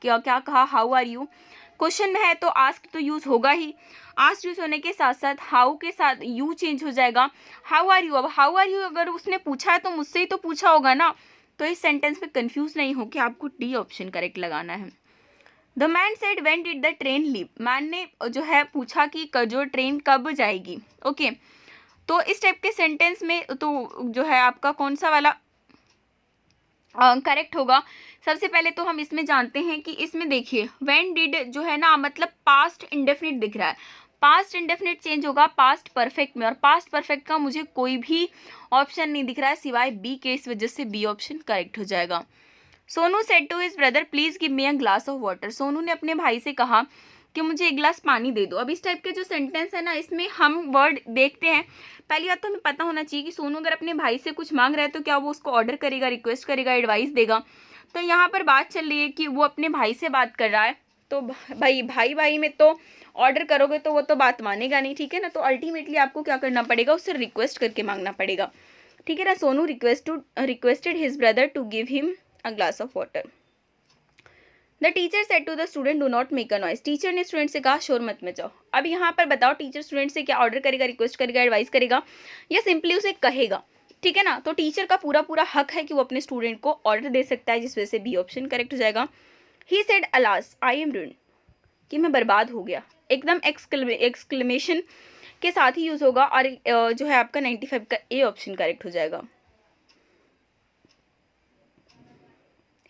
क्या कहा हाउ आर यू, क्वेश्चन है तो आस्क तो यूज होगा ही, आस्क यूज होने के साथ साथ हाउ के साथ यू चेंज हो जाएगा, हाउ आर यू। अब हाउ आर यू अगर उसने पूछा है तो मुझसे ही तो पूछा होगा ना, तो इस सेंटेंस में कंफ्यूज नहीं हो कि आपको डी ऑप्शन करेक्ट लगाना है। The man said when did the train leave, man ने जो है पूछा कि जो ट्रेन कब जाएगी, ओके। तो इस टाइप के सेंटेंस में तो जो है आपका कौन सा वाला करेक्ट होगा। सबसे पहले तो हम इसमें जानते हैं कि इसमें देखिए व्हेन डिड जो है ना मतलब पास्ट इंडेफिनिट दिख रहा है, पास्ट इंडेफिनिट चेंज होगा पास्ट परफेक्ट में, और पास्ट परफेक्ट का मुझे कोई भी ऑप्शन नहीं दिख रहा है सिवाय बी के, इस वजह से बी ऑप्शन करेक्ट हो जाएगा। Sonu said to his brother please give me a glass of water, Sonu ने अपने भाई से कहा कि मुझे एक गिलास पानी दे दो। अब इस टाइप के जो सेंटेंस है ना इसमें हम वर्ड देखते हैं, पहली बात तो हमें पता होना चाहिए कि सोनू अगर अपने भाई से कुछ मांग रहा है तो क्या वो उसको ऑर्डर करेगा, रिक्वेस्ट करेगा, एडवाइस देगा। तो यहाँ पर बात चल रही है कि वो अपने भाई से बात कर रहा है, तो भाई में तो ऑर्डर करोगे तो वो तो बात मानेगा नहीं, ठीक है ना। तो अल्टीमेटली आपको क्या करना पड़ेगा, उससे रिक्वेस्ट करके मांगना पड़ेगा, ठीक है ना। Sonu requested his brother to give him a glass of water. The teacher said to the student do not make a noise, teacher ने स्टूडेंट से कहा शोर मत मचाओ। अब यहाँ पर बताओ टीचर स्टूडेंट से क्या ऑर्डर करेगा, रिक्वेस्ट करेगा, एडवाइस करेगा, या सिंपली उसे कहेगा, ठीक है ना। तो टीचर का पूरा हक है कि वो अपने स्टूडेंट को ऑर्डर दे सकता है, जिस वजह से बी ऑप्शन करेक्ट हो जाएगा। He said alas I am ruined, कि मैं बर्बाद हो गया, एकदम एक्सक्लेमेशन के साथ ही यूज होगा, और जो है आपका 95 का ए ऑप्शन करेक्ट हो जाएगा।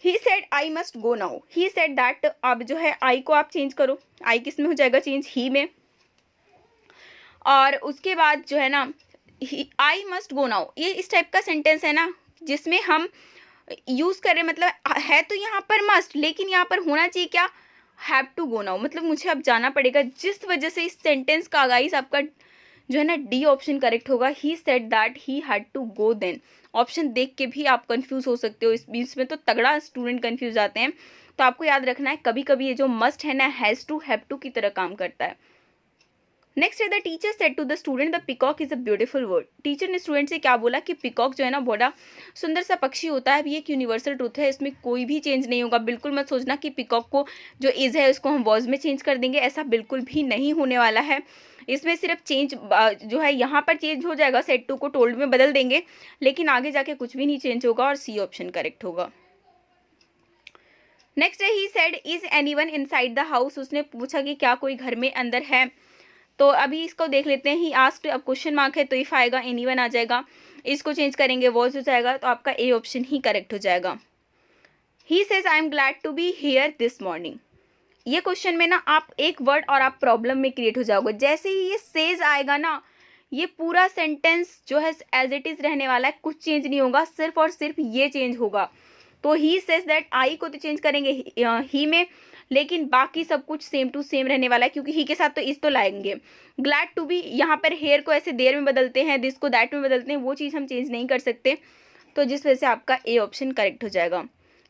He said I must go now, he said that, अब जो है आई को आप चेंज करो, आई किस में हो जाएगा चेंज, ही में, और उसके बाद जो है ना आई मस्ट गो नाउ, ये इस टाइप का सेंटेंस है ना जिसमें हम यूज़ कर रहे हैं, मतलब है तो यहाँ पर मस्ट, लेकिन यहाँ पर होना चाहिए क्या, हैव टू गो नाउ, मतलब मुझे अब जाना पड़ेगा, जिस वजह से इस सेंटेंस का गाइस आपका जो है ना डी ऑप्शन करेक्ट होगा। He said that he had to go then. Option देख के भी आप कंफ्यूज हो सकते हो, इसमें तो तगड़ा स्टूडेंट कंफ्यूज आते हैं। तो आपको याद रखना है कभी कभी ये जो मस्ट है ना हैज़ टू हैव टू की तरह काम करता है। नेक्स्ट है the teacher said to the student the peacock is a beautiful word. Teacher ने स्टूडेंट से क्या बोला कि पिकॉक जो है ना बड़ा सुंदर सा पक्षी होता है। अभी एक यूनिवर्सल ट्रूथ है, इसमें कोई भी चेंज नहीं होगा। बिल्कुल मत सोचना कि पिकॉक को जो इज है उसको हम वॉज में चेंज कर देंगे, ऐसा बिल्कुल भी नहीं होने वाला है। इसमें सिर्फ चेंज जो है यहाँ पर चेंज हो जाएगा, सेड टू को टोल्ड में बदल देंगे, लेकिन आगे जाके कुछ भी नहीं चेंज होगा और सी ऑप्शन करेक्ट होगा। नेक्स्ट है he said is anyone inside the house. उसने पूछा कि क्या कोई घर में अंदर है। तो अभी इसको देख लेते हैं। ही आस्क्ड, अब क्वेश्चन मार्क है तो इफ आएगा, एनीवन आ जाएगा, इसको चेंज करेंगे वॉज हो जाएगा, तो आपका ए ऑप्शन ही करेक्ट हो जाएगा। He says I am glad to be here this morning. ये क्वेश्चन में ना आप एक वर्ड और आप प्रॉब्लम में क्रिएट हो जाओगे। जैसे ही ये सेज आएगा ना, ये पूरा सेंटेंस जो है एज इट इज रहने वाला है, कुछ चेंज नहीं होगा, सिर्फ और सिर्फ ये चेंज होगा। तो ही सेज दैट, आई को तो चेंज करेंगे ही में, लेकिन बाकी सब कुछ सेम टू सेम रहने वाला है, क्योंकि ही के साथ तो इस तो लाएंगे। ग्लैड टू बी, यहाँ पर हेयर को ऐसे देर में बदलते हैं, दिस को दैट में बदलते हैं, वो चीज़ हम चेंज नहीं कर सकते, तो जिस वजह से आपका ए ऑप्शन करेक्ट हो जाएगा।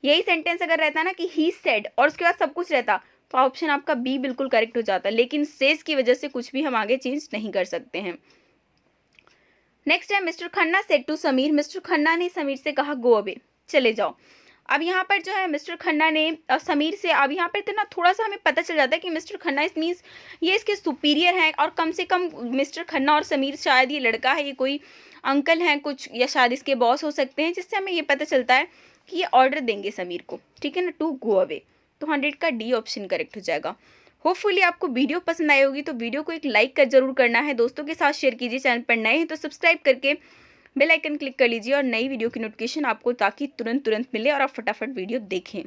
यही सेंटेंस अगर रहता ना कि ही सेड और उसके बाद सब कुछ रहता, तो ऑप्शन आपका बी बिल्कुल करेक्ट हो जाता, लेकिन सेज की वजह से कुछ भी हम आगे चेंज नहीं कर सकते हैं। नेक्स्ट है mister Khanna said to Sameer. Mister Khanna ने समीर से कहा गो अवे, चले जाओ। अब यहाँ पर जो है मिस्टर खन्ना ने समीर से, अब यहाँ पर तो ना थोड़ा सा हमें पता चल जाता है कि मिस्टर खन्ना इस मीन्स ये इसके सुपीरियर हैं, और कम से कम मिस्टर खन्ना और समीर शायद ये लड़का है, ये कोई अंकल हैं कुछ, या शायद इसके बॉस हो सकते हैं, जिससे हमें ये पता चलता है कि ये ऑर्डर देंगे समीर को, ठीक है ना, टू गो अवे। तो 100 का डी ऑप्शन करेक्ट हो जाएगा। होपफुली आपको वीडियो पसंद आई होगी, तो वीडियो को एक लाइक कर जरूर करना है, दोस्तों के साथ शेयर कीजिए। चैनल पर नए हैं तो सब्सक्राइब करके बेल आइकन क्लिक कर लीजिए और नई वीडियो की नोटिफिकेशन आपको ताकि तुरंत मिले और आप फटाफट वीडियो देखें।